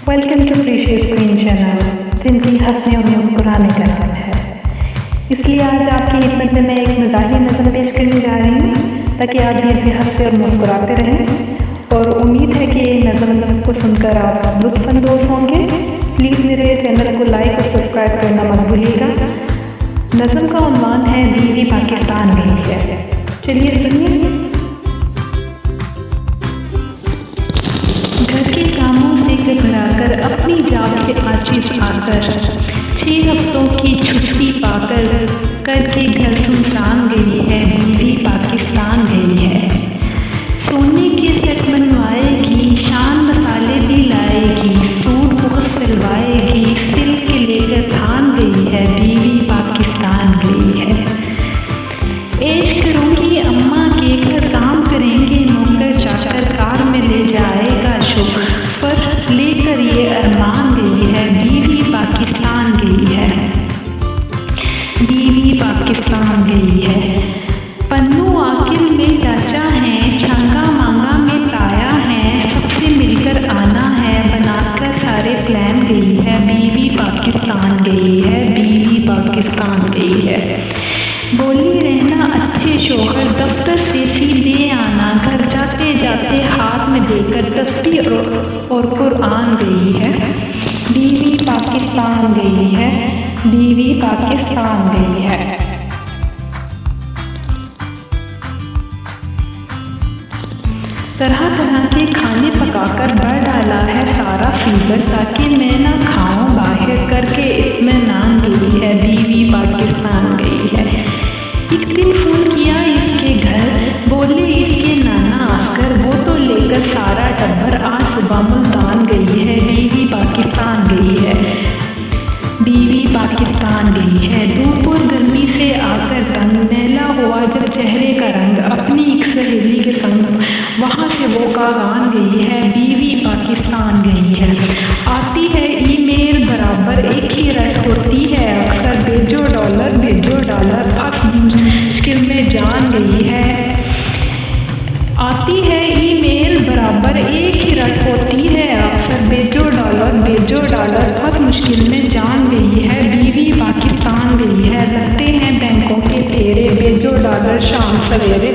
Welcome to precious queen channel. जिंदगी हंसने और मुस्कुराने का नाम है, इसलिए आज आपकी खिदमत में मैं एक मज़ाही नज़म पेश करने जा रही हूँ ताकि आप भी ऐसे हंसते और मुस्कुराते रहें। और उम्मीद है कि ये नज़म को सुनकर आप लुत्फ़अंदोज़ होंगे। प्लीज़ मेरे चैनल को लाइक और सब्सक्राइब करना मत भूलिएगा। नज़म का उन्वान है बीवी पाकिस्तान गई है। चलिए सुनिए। घर के कामों से घबराकर अपनी जान से आजिज़ आकर 6 हफ्तों की छुट्टी पाकर करके घर सुनसान गई है, बीवी पाकिस्तान गई है। सोने के सेट बनवाएगी, शान मसाले भी लाएगी, सूट बहुत सिलवाएगी, सिल्क लेकर थान गई है, बीवी पाकिस्तान गई है। ऐश करूँगी अम्मा के घर, काम करेंगे नौकर चाकर, कार में ले जाएगा शोफर लेकर, ये अरमान गई है, बीवी पाकिस्तान गई है, बीवी पाकिस्तान गई है। पन्नू आकिल में चाचा हैं, छांगा मांगा में ताया है, सबसे मिलकर आना है, बनाकर सारे प्लान गई है, बीवी पाकिस्तान गई है, बीवी पाकिस्तान गई है। बोली रहना अच्छे शोहर, दफ्तर से सीधे आना, घर जाते जाते हाथ में देकर तस्बीह और कुरान गई है, बीवी पाकिस्तान गई है, बीवी पाकिस्तान गई है। तरह तरह के खाने पकाकर भर डाला है सारा फ्रीजर, ताकि मैं ना खाऊं बाहर करके इत्मीनान गई है, बीवी पाकिस्तान गई है। एक दिन फ़ोन किया इसके घर, बोले इसके नाना आस्कर, वो तो लेकर सारा टब्बर आज सुबह मुल्तान गई है, बीवी पाकिस्तान गई है, बीवी पाकिस्तान गई है। धूप और गर्मी से आकर तंग मैला हुआ जब चेहरे का रंग, अपनी एक सहेली के संग वहाँ से वो कागान गई है, बीवी पाकिस्तान गई है। आती है ईमेल बराबर एक ही रट होती है अक्सर, भेजो डॉलर फंस मुश्किल में जान गई है। आती है ईमेल बराबर एक ही रट होती है अक्सर, भेजो डॉलर फंस मुश्किल में जान गई है, बीवी पाकिस्तान गई है। लगते हैं बैंकों के फेरे, भेजो डॉलर शाम सवेरे,